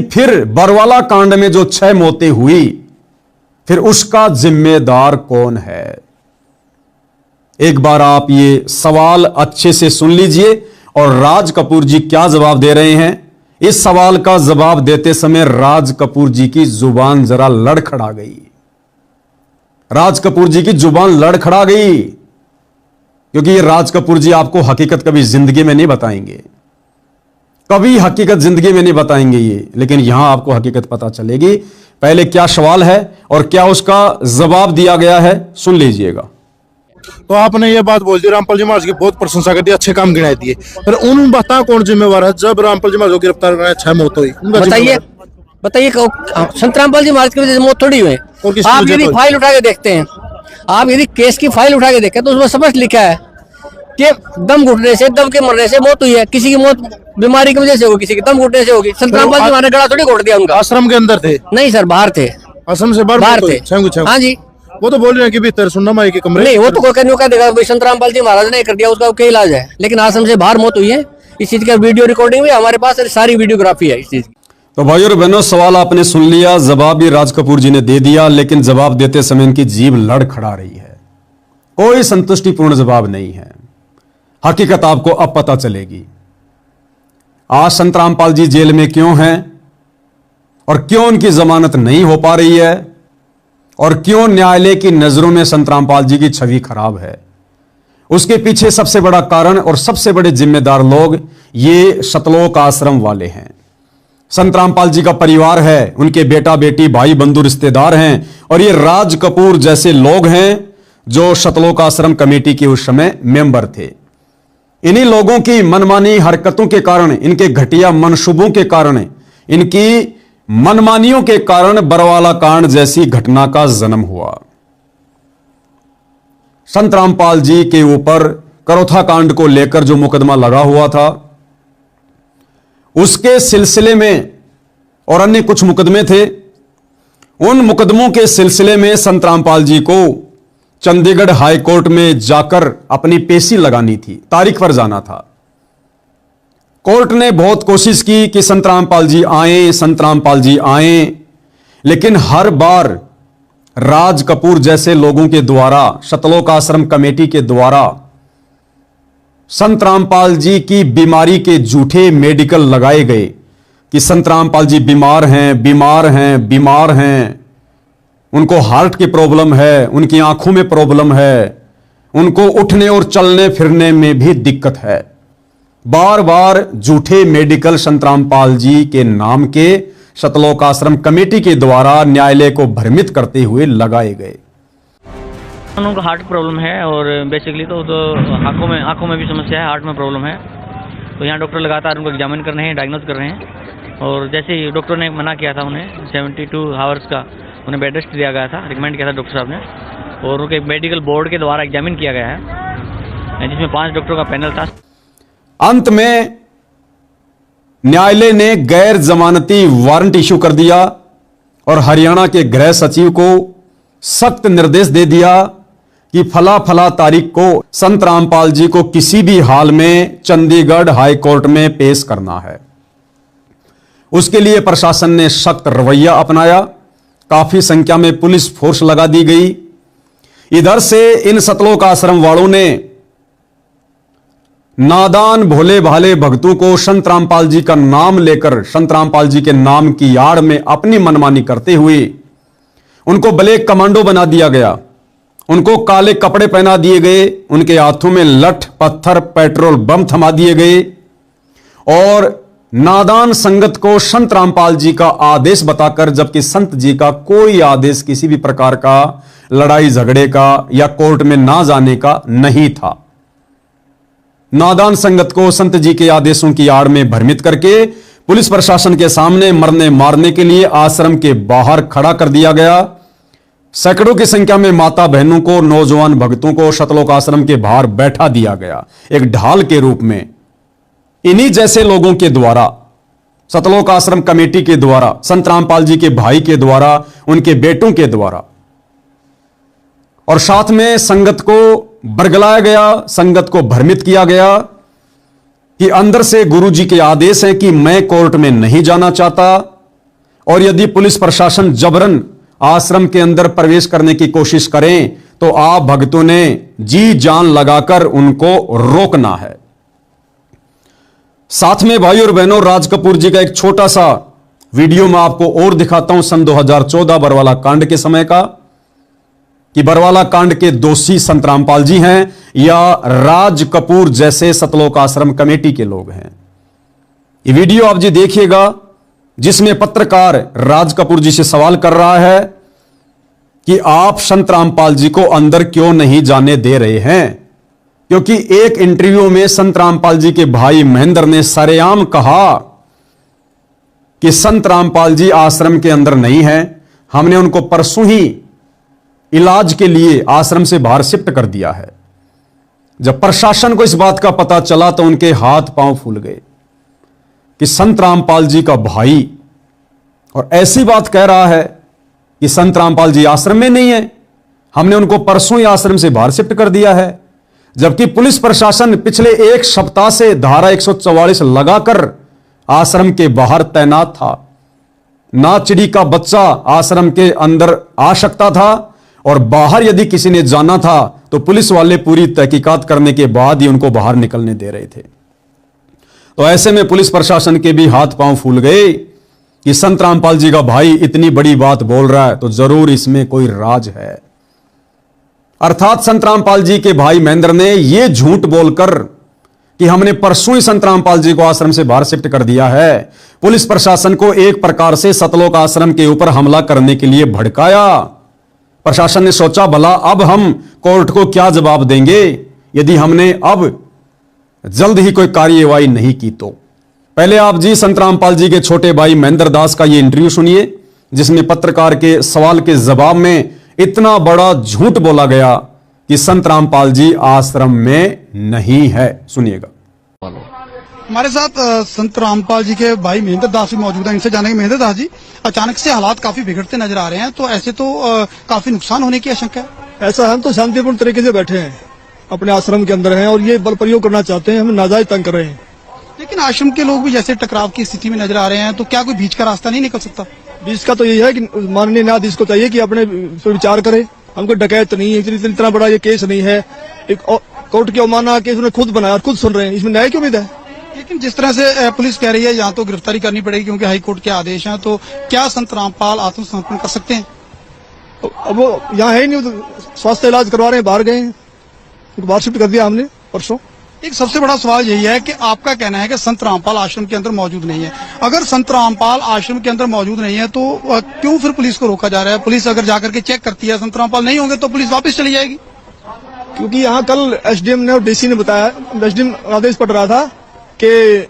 फिर बरवाला कांड में जो 6 मौतें हुई, फिर उसका जिम्मेदार कौन है? एक बार आप ये सवाल अच्छे से सुन लीजिए और राज कपूर जी क्या जवाब दे रहे हैं। इस सवाल का जवाब देते समय राज कपूर जी की जुबान जरा लड़खड़ा गई। राज कपूर जी की जुबान लड़खड़ा गई, क्योंकि ये राज कपूर जी आपको हकीकत कभी जिंदगी में नहीं बताएंगे, कभी हकीकत जिंदगी में नहीं बताएंगे ये, लेकिन यहां आपको हकीकत पता चलेगी। पहले क्या सवाल है और क्या उसका जवाब दिया गया है, सुन लीजिएगा। तो आपने ये बात बोल दी, रामपाल जी महाराज की बहुत प्रशंसा कर दी, अच्छे काम गिनाए दिए, पर उन बता कौन जिम्मेवार है जब रामपाल जी महाराज को गिरफ्तार कराया 6 मौत हुई? बताइए संत रामपाल जी महाराज की वजह से मौत थोड़ी हुई। आप यदि फाइल उठा के देखते हैं, आप यदि केस की फाइल उठा के देखें तो उसमें स्पष्ट लिखा है कि दम घुटने से, दम के मरने से मौत हुई है। किसी की मौत बीमारी की वजह से होगी, किसी की दम घुटने से होगी। संत रामपाल जी महाराज गला थोड़ी घोट दिया उनका। आश्रम के अंदर थे? नहीं सर, बाहर थे। आश्रम से बाहर थे। हाँ जी, वो तो बोल रहे हैं कि भीतर सुनना माई के कमरे। नहीं, वो तो कोई कह देगा भाई संत रामपाल जी महाराज ने कर दिया, उसका क्या इलाज है, लेकिन आश्रम से बाहर मौत हुई है। इस चीज का वीडियो रिकॉर्डिंग भी हमारे पास, सारी वीडियोग्राफी है इस चीज की। तो भाई और बहनों, सवाल आपने सुन लिया, जवाब भी राज कपूर जी ने दे दिया, लेकिन जवाब देते समय इनकी जीभ लड़खड़ा रही है। कोई संतुष्टिपूर्ण जवाब नहीं है। हकीकत आपको अब पता चलेगी। आज संत रामपाल जी जेल में क्यों हैं और क्यों उनकी जमानत नहीं हो पा रही है और क्यों न्यायालय की नजरों में संत रामपाल जी की छवि खराब है, उसके पीछे सबसे बड़ा कारण और सबसे बड़े जिम्मेदार लोग ये सतलोक आश्रम वाले हैं। संत रामपाल जी का परिवार है, उनके बेटा बेटी भाई बंधु रिश्तेदार हैं, और ये राज कपूर जैसे लोग हैं जो सतलोक आश्रम कमेटी के उस समय मेंबर थे। इन्हीं लोगों की मनमानी हरकतों के कारण, इनके घटिया मनसूबों के कारण, इनकी मनमानियों के कारण बरवाला कांड जैसी घटना का जन्म हुआ। संत रामपाल जी के ऊपर करोथा कांड को लेकर जो मुकदमा लगा हुआ था, उसके सिलसिले में और अन्य कुछ मुकदमे थे। उन मुकदमों के सिलसिले में संत रामपाल जी को चंडीगढ़ हाई कोर्ट में जाकर अपनी पेशी लगानी थी, तारीख पर जाना था। कोर्ट ने बहुत कोशिश की कि संत रामपाल जी आए, संत रामपाल जी आए, लेकिन हर बार राज कपूर जैसे लोगों के द्वारा, सतलोक आश्रम कमेटी के द्वारा संत रामपाल जी की बीमारी के झूठे मेडिकल लगाए गए कि संत रामपाल जी बीमार हैं, बीमार हैं, बीमार हैं, उनको हार्ट की प्रॉब्लम है, उनकी आंखों में प्रॉब्लम है, उनको उठने और चलने फिरने में भी दिक्कत है। बार बार झूठे मेडिकल संत रामपाल जी के नाम के सतलोक आश्रम कमेटी के द्वारा न्यायालय को भ्रमित करते हुए लगाए गए। उनको हार्ट प्रॉब्लम है और बेसिकली तो आंखों में भी समस्या है, हार्ट में प्रॉब्लम है। तो यहाँ डॉक्टर लगातार उनको एग्जामिन कर रहे हैं, डायग्नोज कर रहे हैं। और जैसे ही डॉक्टर ने मना किया था, उन्हें 72 आवर्स का उन्हें बेड रेस्ट दिया गया था, रिकमेंड किया था डॉक्टर साहब ने, और उनके मेडिकल बोर्ड के द्वारा एग्जामिन किया गया है, जिसमें 5 डॉक्टरों का पैनल था। अंत में न्यायालय ने गैर जमानती वारंट इशू कर दिया और हरियाणा के गृह सचिव को सख्त निर्देश दे दिया कि फला फला तारीख को संत रामपाल जी को किसी भी हाल में चंडीगढ़ हाई कोर्ट में पेश करना है। उसके लिए प्रशासन ने सख्त रवैया अपनाया, काफी संख्या में पुलिस फोर्स लगा दी गई। इधर से इन सतलोक आश्रम वालों ने नादान भोले भाले भक्तों को संत रामपाल जी का नाम लेकर, संत रामपाल जी के नाम की आड़ में अपनी मनमानी करते हुए उनको ब्लैक कमांडो बना दिया गया, उनको काले कपड़े पहना दिए गए, उनके हाथों में लठ पत्थर पेट्रोल बम थमा दिए गए और नादान संगत को संत रामपाल जी का आदेश बताकर, जबकि संत जी का कोई आदेश किसी भी प्रकार का लड़ाई झगड़े का या कोर्ट में ना जाने का नहीं था। नादान संगत को संत जी के आदेशों की आड़ में भ्रमित करके पुलिस प्रशासन के सामने मरने मारने के लिए आश्रम के बाहर खड़ा कर दिया गया। सैकड़ों की संख्या में माता बहनों को, नौजवान भक्तों को सतलोक आश्रम के बाहर बैठा दिया गया एक ढाल के रूप में। इन्हीं जैसे लोगों के द्वारा, सतलोक आश्रम कमेटी के द्वारा, संत रामपाल जी के भाई के द्वारा, उनके बेटों के द्वारा, और साथ में संगत को बरगलाया गया, संगत को भ्रमित किया गया कि अंदर से गुरु जी के आदेश हैं कि मैं कोर्ट में नहीं जाना चाहता, और यदि पुलिस प्रशासन जबरन आश्रम के अंदर प्रवेश करने की कोशिश करें तो आप भक्तों ने जी जान लगाकर उनको रोकना है। साथ में भाई और बहनों, राज कपूर जी का एक छोटा सा वीडियो मैं आपको और दिखाता हूं सन 2014 बरवाला कांड के समय का, कि बरवाला कांड के दोषी संत रामपाल जी हैं या राज कपूर जैसे सतलोक आश्रम कमेटी के लोग हैं। ये वीडियो आप जी देखिएगा, जिसमें पत्रकार राज कपूर जी से सवाल कर रहा है कि आप संत रामपाल जी को अंदर क्यों नहीं जाने दे रहे हैं, क्योंकि एक इंटरव्यू में संत रामपाल जी के भाई महेंद्र ने सरेआम कहा कि संत रामपाल जी आश्रम के अंदर नहीं है, हमने उनको परसों ही इलाज के लिए आश्रम से बाहर शिफ्ट कर दिया है। जब प्रशासन को इस बात का पता चला तो उनके हाथ पांव फूल गए कि संत रामपाल जी का भाई और ऐसी बात कह रहा है कि संत रामपाल जी आश्रम में नहीं है, हमने उनको परसों ही आश्रम से बाहर शिफ्ट कर दिया है। जबकि पुलिस प्रशासन पिछले एक सप्ताह से धारा 144 लगाकर आश्रम के बाहर तैनात था। ना चिड़ी का बच्चा आश्रम के अंदर आ सकता था और बाहर यदि किसी ने जाना था तो पुलिस वाले पूरी तहकीकात करने के बाद ही उनको बाहर निकलने दे रहे थे। तो ऐसे में पुलिस प्रशासन के भी हाथ पांव फूल गए कि संत रामपाल जी का भाई इतनी बड़ी बात बोल रहा है तो जरूर इसमें कोई राज है। अर्थात संत रामपाल जी के भाई महेंद्र ने यह झूठ बोलकर कि हमने परसों ही संत रामपाल जी को आश्रम से बाहर शिफ्ट कर दिया है, पुलिस प्रशासन को एक प्रकार से सतलोक आश्रम के ऊपर हमला करने के लिए भड़काया। प्रशासन ने सोचा भला अब हम कोर्ट को क्या जवाब देंगे यदि हमने अब जल्द ही कोई कार्यवाही नहीं की तो। पहले आप जी संत रामपाल जी के छोटे भाई महेंद्र दास का यह इंटरव्यू सुनिए, जिसमें पत्रकार के सवाल के जवाब में इतना बड़ा झूठ बोला गया कि संत रामपाल जी आश्रम में नहीं है। सुनिएगा। हमारे साथ संत रामपाल जी के भाई महेंद्र दास भी मौजूद हैं। इनसे जानेंगे, महेंद्र दास जी, अचानक से हालात काफी बिगड़ते नजर आ रहे हैं, तो ऐसे तो काफी नुकसान होने की आशंका है। ऐसा हम तो शांतिपूर्ण तरीके से बैठे हैं, अपने आश्रम के अंदर हैं और ये बल प्रयोग करना चाहते हैं, हमें नाजायज तंग कर रहे हैं। लेकिन आश्रम के लोग भी जैसे टकराव की स्थिति में नजर आ रहे हैं, तो क्या कोई बीच का रास्ता नहीं निकल सकता? बीच का तो यही है कि माननीय न्यायाधीश को चाहिए कि अपने पर विचार करे। हमको डकैत नहीं है, इतना बड़ा ये केस नहीं है, एक कोर्ट की अवमानना केस उन्होंने खुद बनाया और खुद सुन रहे हैं, इसमें न्याय की उम्मीद है। लेकिन जिस तरह से पुलिस कह रही है यहाँ तो गिरफ्तारी करनी पड़ेगी क्योंकि हाईकोर्ट के आदेश हैं, तो क्या संत रामपाल आत्मसमर्पण कर सकते हैं? अब वो यहाँ है ही नहीं, स्वास्थ्य इलाज करवा रहे हैं, बाहर गए हैं, बाहर शिफ्ट कर दिया हमने परसों। एक सबसे बड़ा सवाल यही है कि आपका कहना है कि संत रामपाल आश्रम के अंदर मौजूद नहीं है। अगर संत रामपाल आश्रम के अंदर मौजूद नहीं है तो क्यों फिर पुलिस को रोका जा रहा है? पुलिस अगर जाकर के चेक करती है, संत रामपाल नहीं होंगे तो पुलिस वापस चली जाएगी। क्योंकि यहाँ कल एसडीएम ने और डीसी ने बताया, एसडीएम आदेश पड़ रहा था कि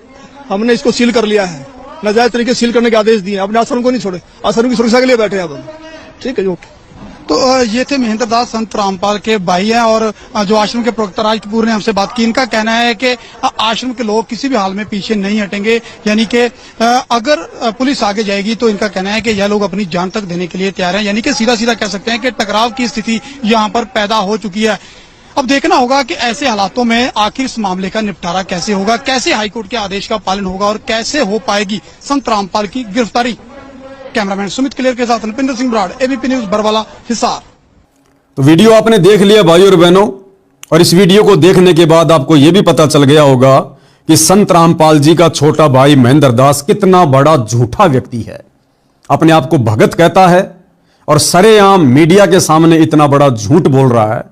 हमने इसको सील कर लिया है, नाजायज तरीके से सील करने के आदेश दिए, अपने आश्रम को नहीं छोड़े, आश्रम की सुरक्षा के लिए बैठे हैं अब। ठीक है, ओके। तो ये थे महेंद्र दास, संत रामपाल के भाई हैं और जो आश्रम के प्रवक्ता राज कपूर ने हमसे बात की। इनका कहना है कि आश्रम के लोग किसी भी हाल में पीछे नहीं हटेंगे, यानी कि अगर पुलिस आगे जाएगी तो इनका कहना है कि यह लोग अपनी जान तक देने के लिए तैयार हैं। यानी कि सीधा सीधा कह सकते हैं कि टकराव की स्थिति यहाँ पर पैदा हो चुकी है। अब देखना होगा कि ऐसे हालातों में आखिर इस मामले का निपटारा कैसे होगा, कैसे हाईकोर्ट के आदेश का पालन होगा और कैसे हो पाएगी संत रामपाल की गिरफ्तारी। कैमरामैन सुमित क्लियर के साथ नृपेंद्र सिंह ब्राड, एबीपी न्यूज बरवाला, हिसार। तो वीडियो आपने देख लिया भाई और बहनों, और इस वीडियो को देखने के बाद आपको यह भी पता चल गया होगा कि संत रामपाल जी का छोटा भाई महेंद्र दास कितना बड़ा झूठा व्यक्ति है। अपने आप को भगत कहता है और सरेआम मीडिया के सामने इतना बड़ा झूठ बोल रहा है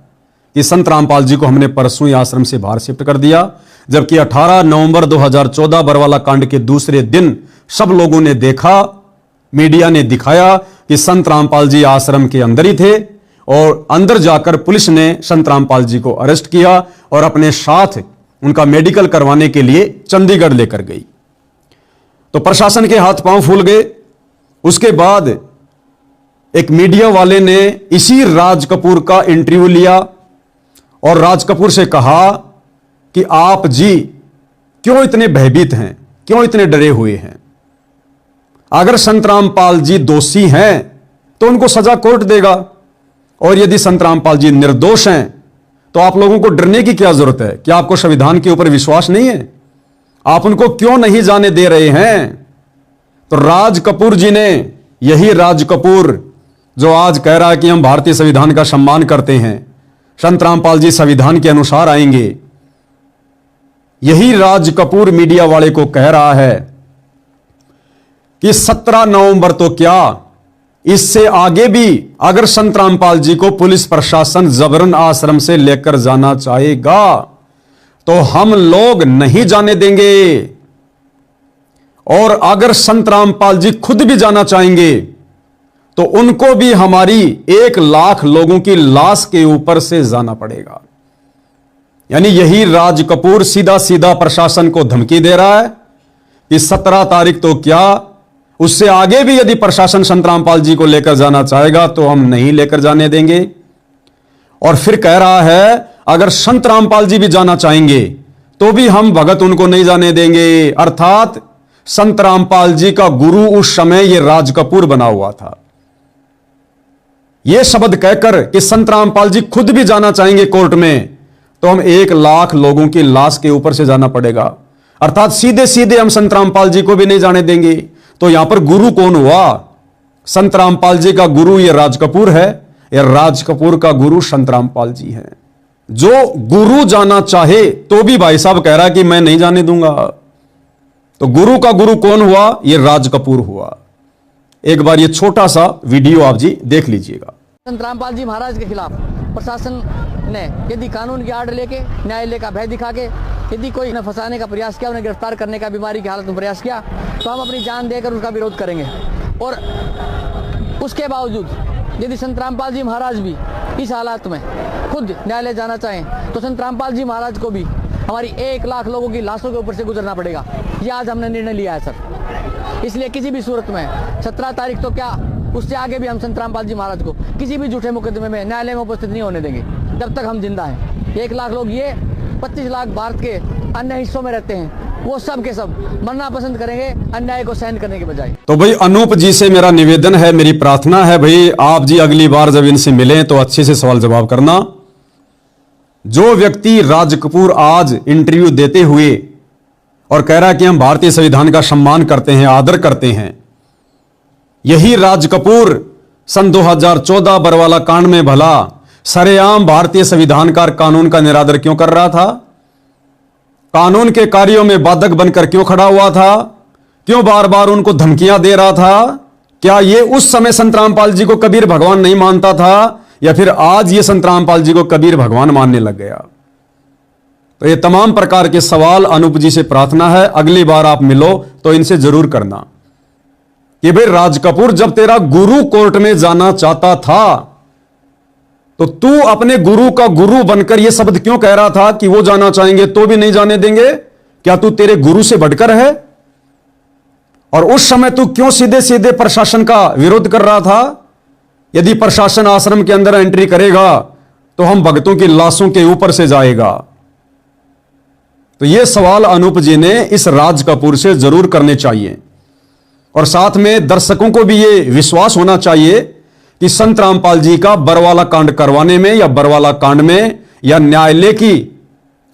कि संत रामपाल जी को हमने परसों ही आश्रम से बाहर शिफ्ट कर दिया, जबकि 18 नवंबर 2014 बरवाला कांड के दूसरे दिन सब लोगों ने देखा, मीडिया ने दिखाया कि संत रामपाल जी आश्रम के अंदर ही थे और अंदर जाकर पुलिस ने संत रामपाल जी को अरेस्ट किया और अपने साथ उनका मेडिकल करवाने के लिए चंडीगढ़ लेकर गई। तो प्रशासन के हाथ पांव फूल गए। उसके बाद एक मीडिया वाले ने इसी राज कपूर का इंटरव्यू लिया और राज कपूर से कहा कि आप जी क्यों इतने भयभीत हैं, क्यों इतने डरे हुए हैं? अगर संत रामपाल जी दोषी हैं तो उनको सजा कोर्ट देगा, और यदि संत रामपाल जी निर्दोष हैं तो आप लोगों को डरने की क्या जरूरत है? क्या आपको संविधान के ऊपर विश्वास नहीं है? आप उनको क्यों नहीं जाने दे रहे हैं? तो राज कपूर जी ने यही राज कपूर जो आज कह रहा है कि हम भारतीय संविधान का सम्मान करते हैं, संत रामपाल जी संविधान के अनुसार आएंगे, यही राज कपूर मीडिया वाले को कह रहा है कि 17 नवंबर तो क्या, इससे आगे भी अगर संत रामपाल जी को पुलिस प्रशासन जबरन आश्रम से लेकर जाना चाहेगा तो हम लोग नहीं जाने देंगे, और अगर संत रामपाल जी खुद भी जाना चाहेंगे तो उनको भी हमारी 1 लाख लोगों की लाश के ऊपर से जाना पड़ेगा। यानी यही राज कपूर सीधा सीधा प्रशासन को धमकी दे रहा है कि 17 तारीख तो क्या, उससे आगे भी यदि प्रशासन संत रामपाल जी को लेकर जाना चाहेगा तो हम नहीं लेकर जाने देंगे। और फिर कह रहा है अगर संत रामपाल जी भी जाना चाहेंगे तो भी हम भगत उनको नहीं जाने देंगे। अर्थात संत रामपाल जी का गुरु उस समय यह राज कपूर बना हुआ था। यह शब्द कहकर कि संत रामपाल जी खुद भी जाना चाहेंगे कोर्ट में तो हम 1 लाख लोगों की लाश के ऊपर से जाना पड़ेगा। अर्थात सीधे सीधे हम संत रामपाल जी को भी नहीं जाने देंगे। तो यहां पर गुरु कौन हुआ? संत रामपाल जी का गुरु यह राज कपूर है, यह राज कपूर का गुरु संत रामपाल जी है। जो गुरु जाना चाहे तो भी भाई साहब कह रहा है कि मैं नहीं जाने दूंगा। तो गुरु का गुरु कौन हुआ? यह राज कपूर हुआ। एक बार यह छोटा सा वीडियो आप जी देख लीजिएगा। संत रामपाल जी महाराज के खिलाफ प्रशासन ने यदि कानून की आड़ लेके, न्यायालय का भय दिखा के यदि कोई उन्हें फंसाने का प्रयास किया, उन्हें गिरफ्तार करने का बीमारी की हालत में प्रयास किया तो हम अपनी जान देकर उसका विरोध करेंगे। और उसके बावजूद यदि संत रामपाल जी महाराज भी इस हालात में खुद न्यायालय जाना चाहें तो संत रामपाल जी महाराज को भी हमारी 1 लाख लोगों की लाशों के ऊपर से गुजरना पड़ेगा। ये आज हमने निर्णय लिया है सर। इसलिए किसी भी सूरत में 17 तारीख तो क्या, उससे आगे भी हम संत रामपाल जी महाराज को किसी भी झूठे मुकदमे में न्यायालय में उपस्थित नहीं होने देंगे जब तक हम जिंदा हैं। 1 लाख लोग, ये 25 लाख भारत के अन्य हिस्सों में रहते हैं, वो सब के सब मरना पसंद करेंगे अन्याय को सहन करने के बजाय। तो भाई अनूप जी से मेरा निवेदन है, मेरी प्रार्थना है भाई आप जी अगली बार जब इनसे मिलें तो अच्छे से सवाल जवाब करना। जो व्यक्ति राज कपूर आज इंटरव्यू देते हुए और कह रहा है कि हम भारतीय संविधान का सम्मान करते हैं, आदर करते हैं, यही राज कपूर सन 2014 बरवाला कांड में भला सरेआम भारतीय संविधान का कानून का निरादर क्यों कर रहा था? कानून के कार्यों में बाधक बनकर क्यों खड़ा हुआ था? क्यों बार बार उनको धमकियां दे रहा था? क्या यह उस समय संत रामपाल जी को कबीर भगवान नहीं मानता था या फिर आज ये संत रामपाल जी को कबीर भगवान मानने लग गया? तो ये तमाम प्रकार के सवाल अनूप जी से प्रार्थना है अगली बार आप मिलो तो इनसे जरूर करना कि भाई राज कपूर जब तेरा गुरु कोर्ट में जाना चाहता था तो तू अपने गुरु का गुरु बनकर यह शब्द क्यों कह रहा था कि वो जाना चाहेंगे तो भी नहीं जाने देंगे? क्या तू तेरे गुरु से बढ़कर है? और उस समय तू क्यों सीधे सीधे प्रशासन का विरोध कर रहा था? यदि प्रशासन आश्रम के अंदर एंट्री करेगा तो हम भक्तों की लाशों के ऊपर से जाएगा। तो यह सवाल अनूप जी ने इस राज कपूर से जरूर करने चाहिए और साथ में दर्शकों को भी यह विश्वास होना चाहिए कि संत रामपाल जी का बरवाला कांड करवाने में या बरवाला कांड में या न्यायालय की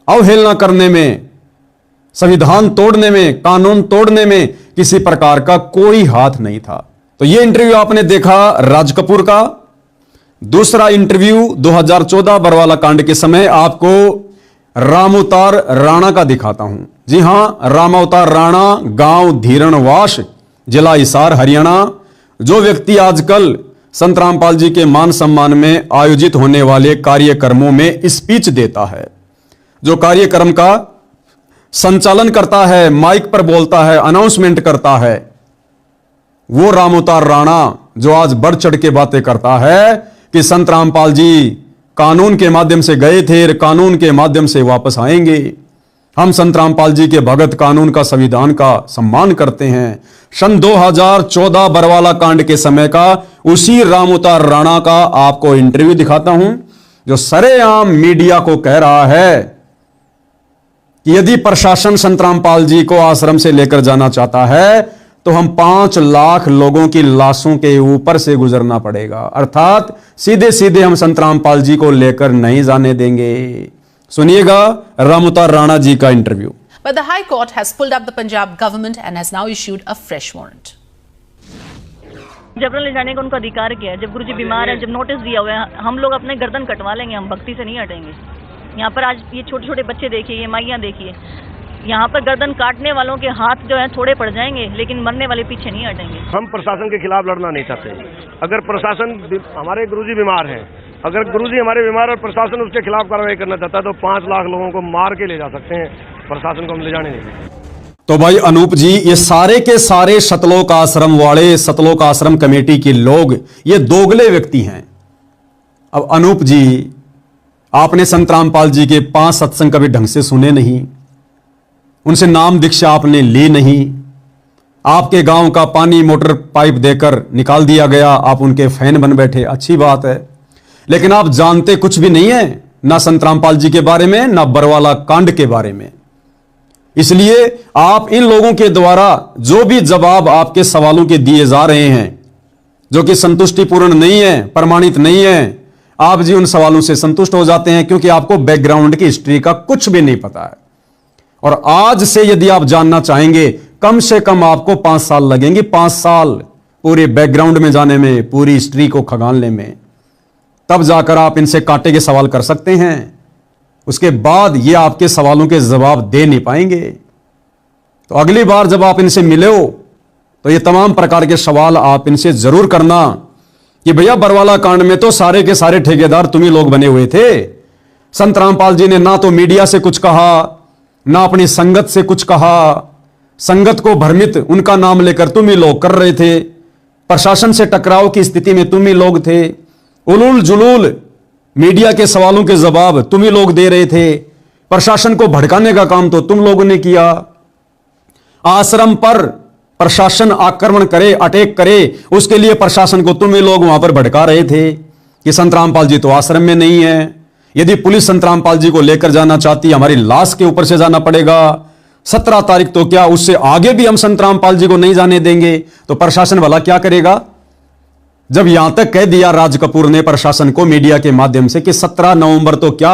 अवहेलना करने में, संविधान तोड़ने में, कानून तोड़ने में किसी प्रकार का कोई हाथ नहीं था। तो यह इंटरव्यू आपने देखा राज कपूर का। दूसरा इंटरव्यू 2014 बरवाला कांड के समय आपको रामावतार राणा का दिखाता हूं। जी हां, रामावतार राणा, गांव धीरणवास, जिला हिसार, हरियाणा। जो व्यक्ति आजकल संत रामपाल जी के मान सम्मान में आयोजित होने वाले कार्यक्रमों में स्पीच देता है, जो कार्यक्रम का संचालन करता है, माइक पर बोलता है, अनाउंसमेंट करता है, वो रामावतार राणा जो आज बढ़ चढ़ के बातें करता है कि संत रामपाल जी कानून के माध्यम से गए थे, कानून के माध्यम से वापस आएंगे। हम संत रामपाल जी के भगत, कानून का, संविधान का सम्मान करते हैं। सन 2014 बरवाला कांड के समय का उसी रामावतार राणा का आपको इंटरव्यू दिखाता हूं, जो सरेआम मीडिया को कह रहा है कि यदि प्रशासन संत रामपाल जी को आश्रम से लेकर जाना चाहता है तो हम 5 लाख लोगों की लाशों के ऊपर से गुजरना पड़ेगा। अर्थात सीधे सीधे हम संत रामपाल जी को लेकर नहीं जाने देंगे। सुनिएगा रामावतार राणा जी का interview. But the High Court has pulled up the Punjab government and has now issued a fresh warrant. जबरन ले जाने का उनका अधिकार क्या है? जब गुरुजी बीमार है, जब नोटिस दिया हुआ है, हम लोग अपने गर्दन कटवा लेंगे, हम भक्ति से नहीं हटेंगे। यहाँ पर आज ये छोटे छोटे बच्चे देखिए, ये माइयाँ देखिए, यहाँ पर गर्दन काटने वालों के हाथ जो है थोड़े पड़ जाएंगे, लेकिन मरने वाले पीछे नहीं हटेंगे। हम प्रशासन के खिलाफ लड़ना नहीं चाहते। अगर प्रशासन, हमारे गुरुजी बीमार हैं, अगर गुरुजी हमारे बीमार और प्रशासन उसके खिलाफ कार्रवाई करना चाहता है तो 5 लाख लोगों को मार के ले जा सकते हैं, प्रशासन को हम ले जाने नहीं देंगे। तो भाई अनूप जी, ये सारे के सारे सतलोक आश्रम वाले, सतलोक आश्रम कमेटी के लोग ये दोगले व्यक्ति हैं। अब अनूप जी, आपने संत रामपाल जी के 5 सत्संग कभी ढंग से सुने नहीं, उनसे नाम दीक्षा आपने ली नहीं, आपके गांव का पानी मोटर पाइप देकर निकाल दिया गया, आप उनके फैन बन बैठे, अच्छी बात है, लेकिन आप जानते कुछ भी नहीं है, ना संत रामपाल जी के बारे में, ना बरवाला कांड के बारे में। इसलिए आप इन लोगों के द्वारा जो भी जवाब आपके सवालों के दिए जा रहे हैं, जो कि संतुष्टिपूर्ण नहीं है, प्रमाणित नहीं है, आप जी उन सवालों से संतुष्ट हो जाते हैं, क्योंकि आपको बैकग्राउंड की हिस्ट्री का कुछ भी नहीं पता है। और आज से यदि आप जानना चाहेंगे, कम से कम आपको 5 साल लगेंगे, 5 साल पूरे बैकग्राउंड में जाने में, पूरी हिस्ट्री को खंगालने में, तब जाकर आप इनसे कांटे के सवाल कर सकते हैं। उसके बाद ये आपके सवालों के जवाब दे नहीं पाएंगे। तो अगली बार जब आप इनसे मिले हो तो ये तमाम प्रकार के सवाल आप इनसे जरूर करना कि भैया बरवाला कांड में तो सारे के सारे ठेकेदार तुम ही लोग बने हुए थे। संत रामपाल जी ने ना तो मीडिया से कुछ कहा, ना अपनी संगत से कुछ कहा, संगत को भ्रमित उनका नाम लेकर तुम ही लोग कर रहे थे, प्रशासन से टकराव की स्थिति में तुम ही लोग थे, उलूल जुलूल मीडिया के सवालों के जवाब तुम ही लोग दे रहे थे, प्रशासन को भड़काने का काम तो तुम लोगों ने किया, आश्रम पर प्रशासन आक्रमण करे, अटैक करे, उसके लिए प्रशासन को तुम ही लोग वहां पर भड़का रहे थे कि संत रामपाल जी तो आश्रम में नहीं है, यदि पुलिस संत रामपाल जी को लेकर जाना चाहती हमारी लाश के ऊपर से जाना पड़ेगा, 17 तारीख तो क्या उससे आगे भी हम संत रामपाल जी को नहीं जाने देंगे। तो प्रशासन वाला क्या करेगा? जब यहां तक कह दिया राज कपूर ने प्रशासन को मीडिया के माध्यम से कि 17 नवंबर तो क्या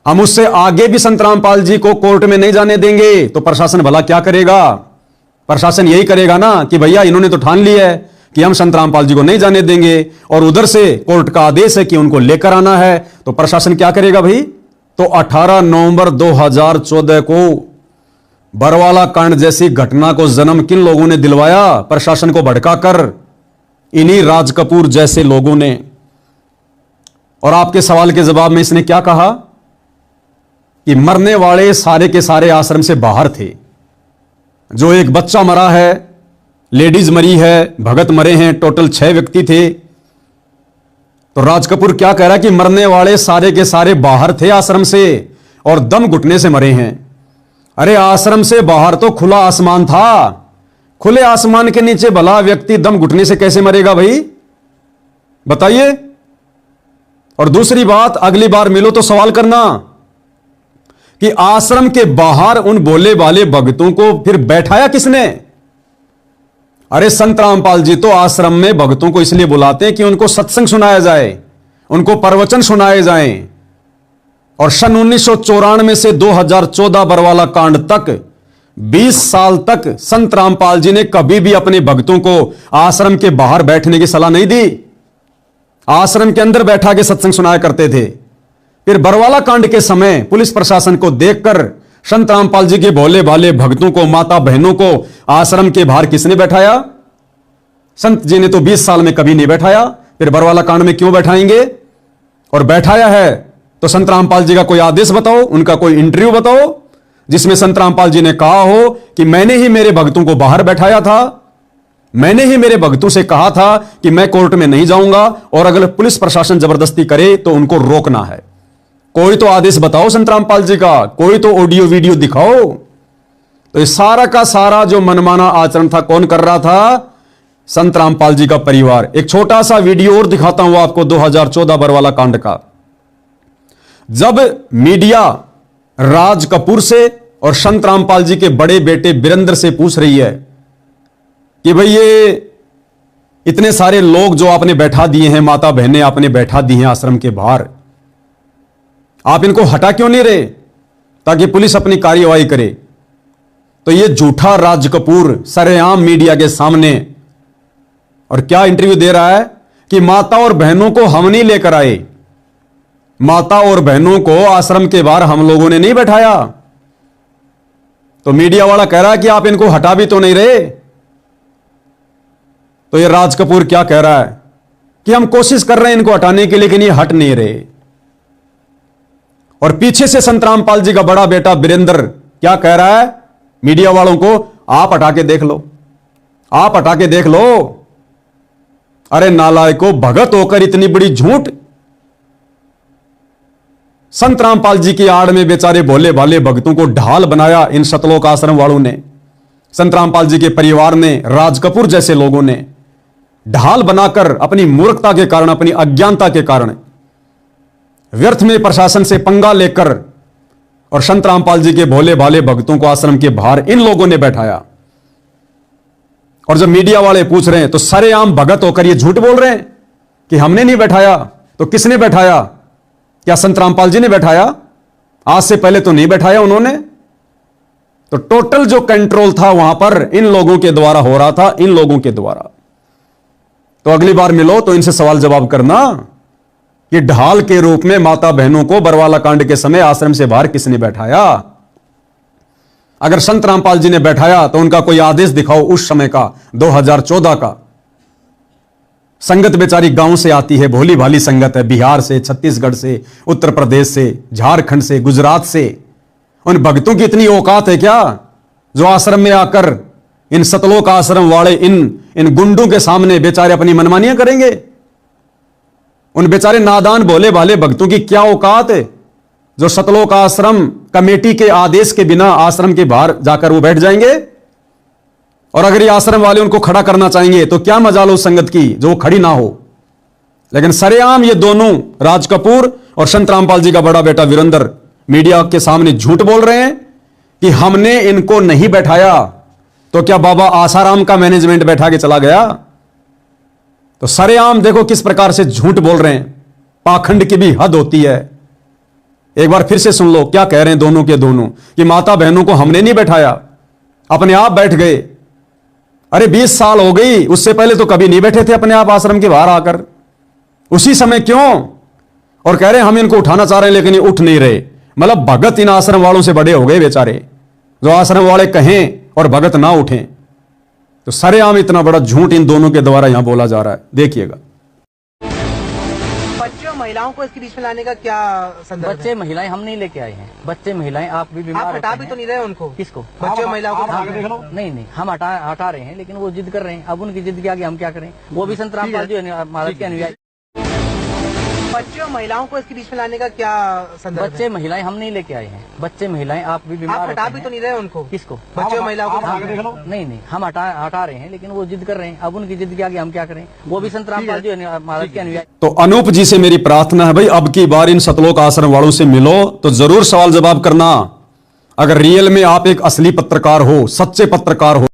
हम उससे आगे भी संत रामपाल जी को कोर्ट में नहीं जाने देंगे, तो प्रशासन भला क्या करेगा? प्रशासन यही करेगा ना कि भैया इन्होंने तो ठान लिया है कि हम संत रामपाल जी को नहीं जाने देंगे, और उधर से कोर्ट का आदेश है कि उनको लेकर आना है, तो प्रशासन क्या करेगा भाई? तो 18 नवंबर 2014 को बरवाला कांड जैसी घटना को जन्म किन लोगों ने दिलवाया? प्रशासन को भड़काकर, इन्हीं राज कपूर जैसे लोगों ने। और आपके सवाल के जवाब में इसने क्या कहा कि मरने वाले सारे के सारे आश्रम से बाहर थे, जो एक बच्चा मरा है, लेडीज मरी है, भगत मरे हैं, टोटल 6 व्यक्ति थे। तो राज कपूर क्या कह रहा है कि मरने वाले सारे के सारे बाहर थे आश्रम से और दम घुटने से मरे हैं। अरे आश्रम से बाहर तो खुला आसमान था, खुले आसमान के नीचे भला व्यक्ति दम घुटने से कैसे मरेगा भाई? बताइए। और दूसरी बात, अगली बार मिलो तो सवाल करना कि आश्रम के बाहर उन बोले वाले भक्तों को फिर बैठाया किसने? अरे संत रामपाल जी तो आश्रम में भक्तों को इसलिए बुलाते हैं कि उनको सत्संग सुनाया जाए, उनको प्रवचन सुनाए जाएं। और सन 1994 से 2014 बरवाला कांड तक 20 साल तक संत रामपाल जी ने कभी भी अपने भक्तों को आश्रम के बाहर बैठने की सलाह नहीं दी, आश्रम के अंदर बैठा के सत्संग सुनाया करते थे। फिर बरवाला कांड के समय पुलिस प्रशासन को देखकर संत रामपाल जी के भोले भाले भक्तों को, माता बहनों को आश्रम के बाहर किसने बैठाया? संत जी ने तो 20 साल में कभी नहीं बैठाया, फिर बरवाला कांड में क्यों बैठाएंगे? और बैठाया है तो संत रामपाल जी का कोई आदेश बताओ, उनका कोई इंटरव्यू बताओ जिसमें संत रामपाल जी ने कहा हो कि मैंने ही मेरे भक्तों को बाहर बैठाया था, मैंने ही मेरे भक्तों से कहा था कि मैं कोर्ट में नहीं जाऊंगा, और अगर पुलिस प्रशासन जबरदस्ती करे तो उनको रोकना है। कोई तो आदेश बताओ संत रामपाल जी का, कोई तो ऑडियो वीडियो दिखाओ। तो ये सारा का सारा जो मनमाना आचरण था कौन कर रहा था? संत रामपाल जी का परिवार। एक छोटा सा वीडियो और दिखाता हूं आपको 2014 बरवाला कांड का, जब मीडिया राज कपूर से और संत रामपाल जी के बड़े बेटे बीरेंद्र से पूछ रही है कि भाई ये इतने सारे लोग जो आपने बैठा दिए हैं, माता बहनें आपने बैठा दी हैं आश्रम के बाहर, आप इनको हटा क्यों नहीं रहे ताकि पुलिस अपनी कार्यवाही करे? तो ये झूठा राज कपूर सरेआम मीडिया के सामने और क्या इंटरव्यू दे रहा है कि माता और बहनों को हम नहीं लेकर आए, माता और बहनों को आश्रम के बाहर हम लोगों ने नहीं बैठाया। तो मीडिया वाला कह रहा है कि आप इनको हटा भी तो नहीं रहे। तो ये राज कपूर क्या कह रहा है कि हम कोशिश कर रहे हैं इनको हटाने की, लेकिन ये हट नहीं रहे। और पीछे से संत रामपाल जी का बड़ा बेटा वीरेंद्र क्या कह रहा है मीडिया वालों को, आप हटा के देख लो, आप हटा के देख लो। अरे नालायको, भगत होकर इतनी बड़ी झूठ। संत रामपाल जी की आड़ में बेचारे भोले भाले भक्तों को ढाल बनाया इन सतलोक आश्रम वालों ने, संत रामपाल जी के परिवार ने, राज कपूर जैसे लोगों ने ढाल बनाकर अपनी मूर्खता के कारण, अपनी अज्ञानता के कारण व्यर्थ में प्रशासन से पंगा लेकर और संत रामपाल जी के भोले भाले भक्तों को आश्रम के बाहर इन लोगों ने बैठाया। और जब मीडिया वाले पूछ रहे हैं तो सरेआम भगत होकर ये झूठ बोल रहे हैं कि हमने नहीं बैठाया। तो किसने बैठाया? क्या संत रामपाल जी ने बैठाया? आज से पहले तो नहीं बैठाया उन्होंने। तो टोटल जो कंट्रोल था वहां पर इन लोगों के द्वारा हो रहा था, इन लोगों के द्वारा। तो अगली बार मिलो तो इनसे सवाल जवाब करना कि ढाल के रूप में माता बहनों को बरवाला कांड के समय आश्रम से बाहर किसने बैठाया? अगर संत रामपाल जी ने बैठाया तो उनका कोई आदेश दिखाओ उस समय का, 2014 का। संगत बेचारी गांव से आती है, भोली भाली संगत है, बिहार से, छत्तीसगढ़ से, उत्तर प्रदेश से, झारखंड से, गुजरात से। उन भक्तों की इतनी औकात है क्या जो आश्रम में आकर इन सतलोक आश्रम वाले इन गुंडों के सामने बेचारे अपनी मनमानियां करेंगे? उन बेचारे नादान भोले भाले भक्तों की क्या औकात है जो सतलोक आश्रम कमेटी के आदेश के बिना आश्रम के बाहर जाकर वो बैठ जाएंगे? और अगर ये आश्रम वाले उनको खड़ा करना चाहेंगे तो क्या मजाल उस संगत की जो खड़ी ना हो। लेकिन सरेआम ये दोनों, राज कपूर और संत रामपाल जी का बड़ा बेटा वीरेंद्र, मीडिया के सामने झूठ बोल रहे हैं कि हमने इनको नहीं बैठाया। तो क्या बाबा आसाराम का मैनेजमेंट बैठा के चला गया? तो सरेआम देखो किस प्रकार से झूठ बोल रहे हैं। पाखंड की भी हद होती है। एक बार फिर से सुन लो क्या कह रहे हैं दोनों के दोनों कि माता बहनों को हमने नहीं बैठाया, अपने आप बैठ गए। अरे 20 साल हो गई, उससे पहले तो कभी नहीं बैठे थे अपने आप आश्रम के बाहर आकर। उसी समय क्यों? और कह रहे हैं हम इनको उठाना चाह रहे हैं लेकिन ये उठ नहीं रहे। मतलब भगत इन आश्रम वालों से बड़े हो गए बेचारे, जो आश्रम वाले कहें और भगत ना उठें। तो सरेआम इतना बड़ा झूठ इन दोनों के द्वारा यहां बोला जा रहा है, देखिएगा। बच्चे और महिलाओं को इसके बीच में लाने का क्या संदर्भ है? बच्चे महिलाएं हम नहीं लेके आए हैं, बच्चे महिलाएं आप भी बीमार आप हटा भी तो नहीं रहे उनको? किसको? बच्चे और महिलाओं को नहीं, हम हटा रहे हैं, लेकिन वो जिद कर रहे हैं। अब उनकी जिद के आगे हम क्या करें? वो भी संत रामपाल जी महाराज के अनुयायी। बच्चे और महिलाओं को इसके बीच में लाने का क्या संदर्भ है? बच्चे महिलाएं हम नहीं लेके आए हैं, बच्चे महिलाएं आप भी बीमार आप हटा भी तो नहीं रहे उनको? किसको? बच्चे और महिलाओं को नहीं, हम हटा रहे हैं, लेकिन वो जिद कर रहे हैं। अब उनकी जिद के आगे हम क्या करें? वो भी संत रामपाल जी महाराज के अनुयायी। तो अनूप जी से मेरी प्रार्थना है भाई, अब की बार इन सतलोक आश्रम वालों से मिलो तो जरूर सवाल जवाब करना। अगर रियल में आप एक असली पत्रकार हो, सच्चे पत्रकार हो।